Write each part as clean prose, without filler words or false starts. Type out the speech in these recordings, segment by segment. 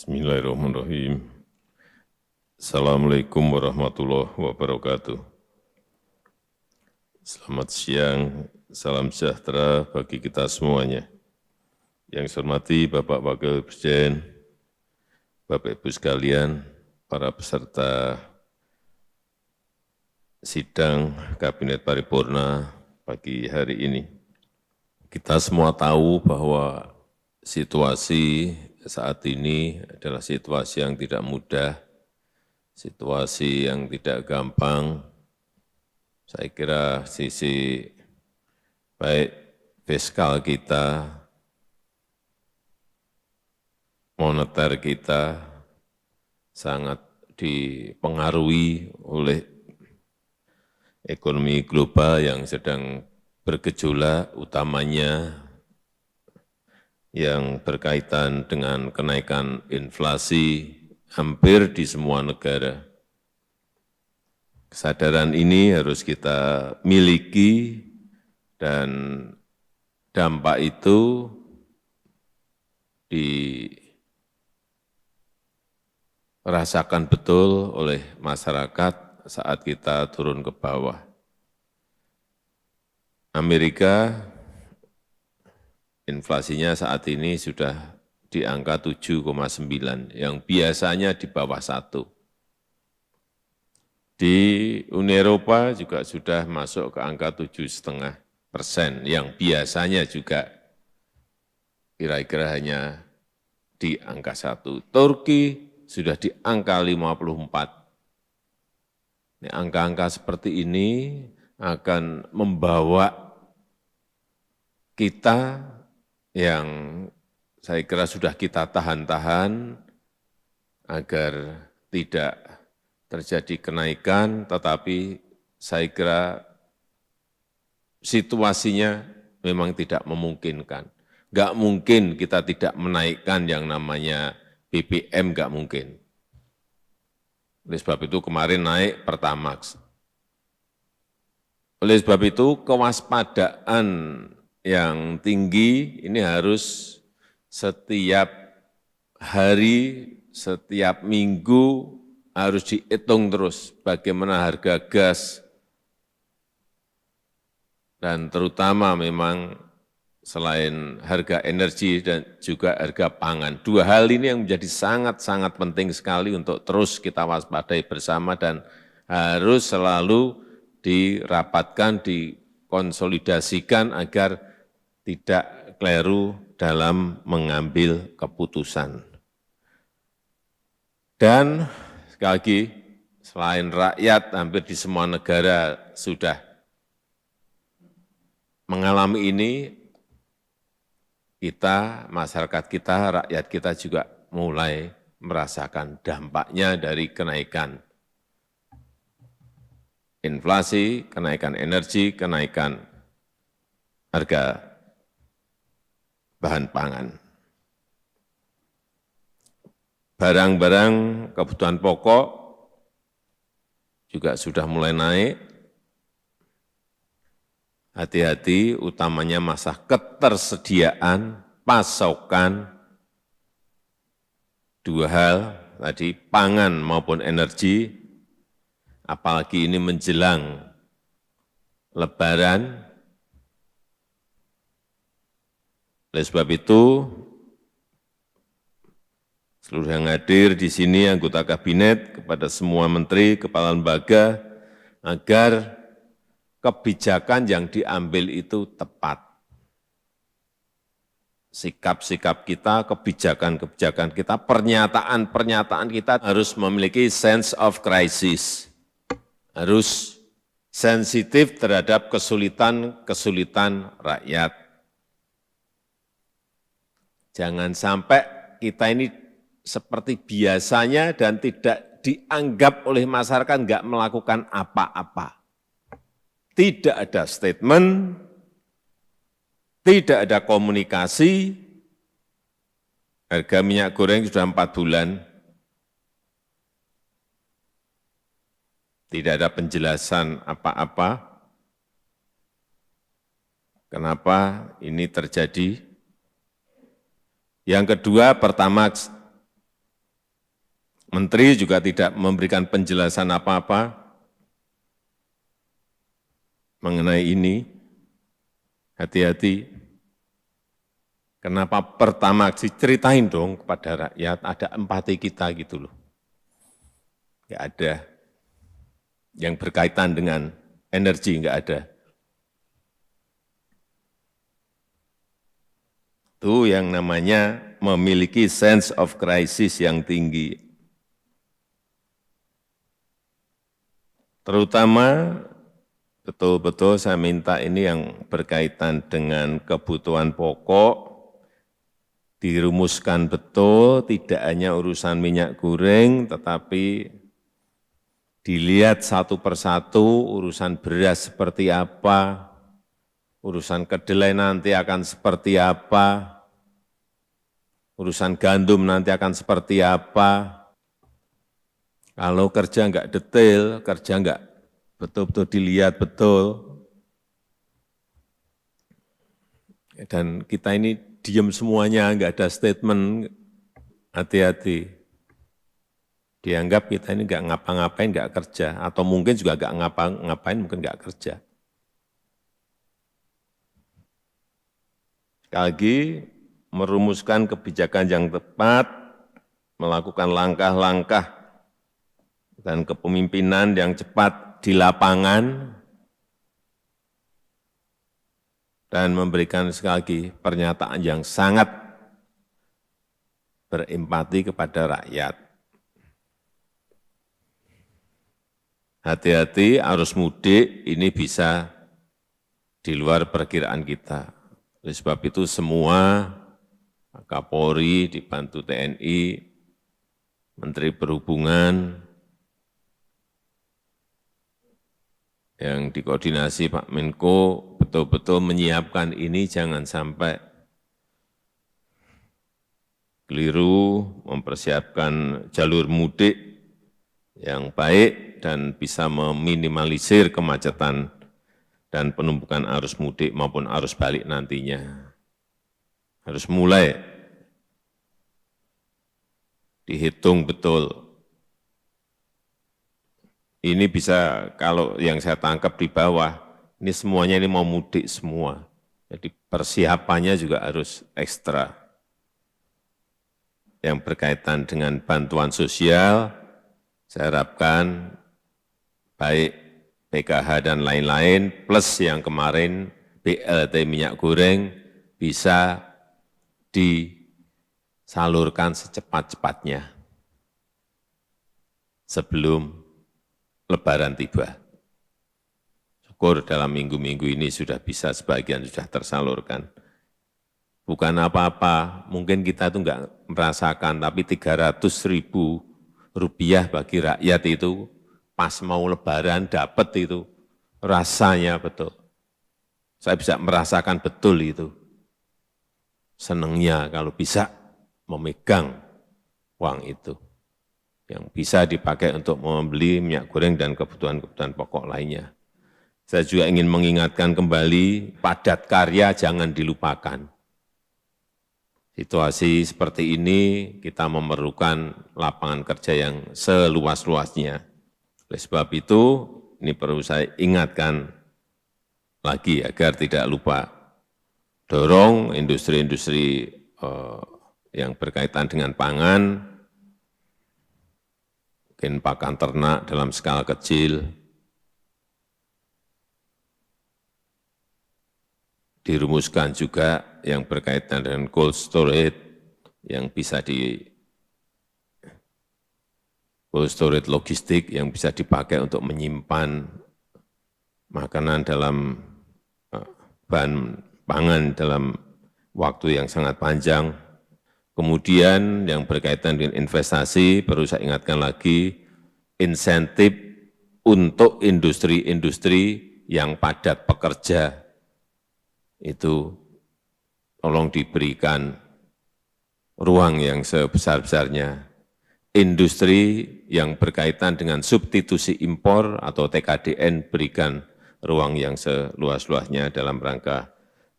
Bismillahirrahmanirrahim. Assalamualaikum warahmatullahi wabarakatuh. Selamat siang, salam sejahtera bagi kita semuanya. Yang saya hormati Bapak Wakil Presiden, Bapak Ibu sekalian, para peserta sidang Kabinet Paripurna pagi hari ini. Kita semua tahu bahwa situasi saat ini adalah situasi yang tidak mudah, situasi yang tidak gampang. Saya kira sisi baik fiskal kita, moneter kita sangat dipengaruhi oleh ekonomi global yang sedang bergejolak, utamanya yang berkaitan dengan kenaikan inflasi hampir di semua negara. Kesadaran ini harus kita miliki dan dampak itu dirasakan betul oleh masyarakat saat kita turun ke bawah. Amerika inflasinya saat ini sudah di angka 7,9, yang biasanya di bawah 1. Di Uni Eropa juga sudah masuk ke angka 7,5%, yang biasanya juga kira-kira hanya di angka 1. Turki sudah di angka 54. Angka-angka seperti ini akan membawa kita yang saya kira sudah kita tahan-tahan agar tidak terjadi kenaikan, tetapi saya kira situasinya memang tidak memungkinkan. Enggak mungkin kita tidak menaikkan yang namanya BBM, enggak mungkin. Oleh sebab itu kemarin naik Pertamax. Oleh sebab itu kewaspadaan yang tinggi ini harus setiap hari, setiap minggu harus dihitung terus bagaimana harga gas dan terutama memang selain harga energi dan juga harga pangan. Dua hal ini yang menjadi sangat-sangat penting sekali untuk terus kita waspadai bersama dan harus selalu dirapatkan, dikonsolidasikan agar tidak keliru dalam mengambil keputusan. Dan sekali lagi, selain rakyat, hampir di semua negara sudah mengalami ini, kita, masyarakat kita, rakyat kita juga mulai merasakan dampaknya dari kenaikan inflasi, kenaikan energi, kenaikan harga bahan pangan. Barang-barang kebutuhan pokok juga sudah mulai naik. Hati-hati, utamanya masalah ketersediaan, pasokan, dua hal tadi, pangan maupun energi, apalagi ini menjelang Lebaran. Oleh sebab itu, seluruh yang hadir di sini, anggota kabinet, kepada semua menteri, kepala lembaga, agar kebijakan yang diambil itu tepat. Sikap-sikap kita, kebijakan-kebijakan kita, pernyataan-pernyataan kita harus memiliki sense of crisis. Harus sensitif terhadap kesulitan-kesulitan rakyat. Jangan sampai kita ini seperti biasanya dan tidak dianggap oleh masyarakat enggak melakukan apa-apa. Tidak ada statement, tidak ada komunikasi, harga minyak goreng sudah 4 bulan, tidak ada penjelasan apa-apa, kenapa ini terjadi. Yang kedua, Pertamax Menteri juga tidak memberikan penjelasan apa-apa mengenai ini. Hati-hati. Kenapa pertama ceritain dong kepada rakyat, ada empati kita gitu loh. Nggak ada. Yang berkaitan dengan energi nggak ada. Itu yang namanya memiliki sense of crisis yang tinggi. Terutama betul-betul saya minta ini yang berkaitan dengan kebutuhan pokok, dirumuskan betul, tidak hanya urusan minyak goreng, tetapi dilihat satu persatu urusan beras seperti apa, urusan kedelai nanti akan seperti apa, urusan gandum nanti akan seperti apa. Kalau kerja enggak detail, kerja enggak betul-betul dilihat betul, dan kita ini diam semuanya, enggak ada statement, hati-hati. Dianggap kita ini enggak ngapa-ngapain, enggak kerja, atau mungkin juga enggak ngapa-ngapain, mungkin enggak kerja. Sekali lagi, merumuskan kebijakan yang tepat, melakukan langkah-langkah dan kepemimpinan yang cepat di lapangan, dan memberikan sekali lagi pernyataan yang sangat berempati kepada rakyat. Hati-hati, arus mudik ini bisa di luar perkiraan kita. Oleh sebab itu semua Kapolri dibantu TNI, Menteri Perhubungan, yang dikoordinasi Pak Menko betul-betul menyiapkan ini, jangan sampai keliru, mempersiapkan jalur mudik yang baik dan bisa meminimalisir kemacetan dan penumpukan arus mudik maupun arus balik nantinya. Harus mulai dihitung betul. Ini bisa, kalau yang saya tangkap di bawah, ini semuanya ini mau mudik semua. Jadi persiapannya juga harus ekstra. Yang berkaitan dengan bantuan sosial, saya harapkan baik PKH dan lain-lain, plus yang kemarin BLT minyak goreng bisa disalurkan secepat-cepatnya sebelum Lebaran tiba. Syukur dalam minggu-minggu ini sudah bisa, sebagian sudah tersalurkan. Bukan apa-apa, mungkin kita itu enggak merasakan, tapi 300.000 rupiah bagi rakyat itu pas mau Lebaran dapat itu, rasanya betul. Saya bisa merasakan betul itu. Senangnya kalau bisa memegang uang itu, yang bisa dipakai untuk membeli minyak goreng dan kebutuhan-kebutuhan pokok lainnya. Saya juga ingin mengingatkan kembali, padat karya jangan dilupakan. Situasi seperti ini kita memerlukan lapangan kerja yang seluas-luasnya. Oleh sebab itu, ini perlu saya ingatkan lagi agar tidak lupa. Dorong industri-industri yang berkaitan dengan pangan, mungkin pakan ternak dalam skala kecil, dirumuskan juga yang berkaitan dengan cold storage, yang bisa cold storage logistik yang bisa dipakai untuk menyimpan makanan dalam bahan pangan dalam waktu yang sangat panjang. Kemudian yang berkaitan dengan investasi, perlu saya ingatkan lagi, insentif untuk industri-industri yang padat pekerja, itu tolong diberikan ruang yang sebesar-besarnya. Industri yang berkaitan dengan substitusi impor atau TKDN, berikan ruang yang seluas-luasnya dalam rangka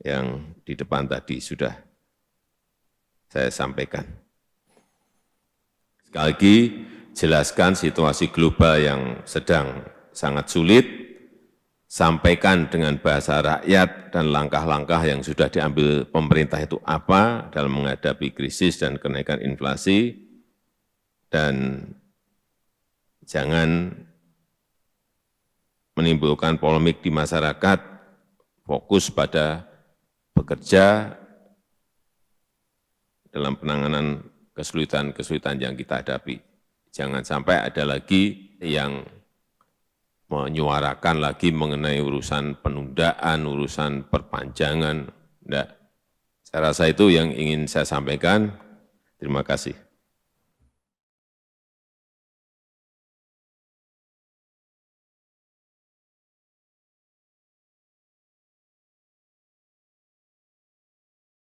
yang di depan tadi sudah saya sampaikan. Sekali lagi, jelaskan situasi global yang sedang sangat sulit, sampaikan dengan bahasa rakyat dan langkah-langkah yang sudah diambil pemerintah itu apa dalam menghadapi krisis dan kenaikan inflasi, dan jangan menimbulkan polemik di masyarakat, fokus pada bekerja dalam penanganan kesulitan-kesulitan yang kita hadapi. Jangan sampai ada lagi yang menyuarakan lagi mengenai urusan penundaan, urusan perpanjangan. Enggak. Saya rasa itu yang ingin saya sampaikan. Terima kasih.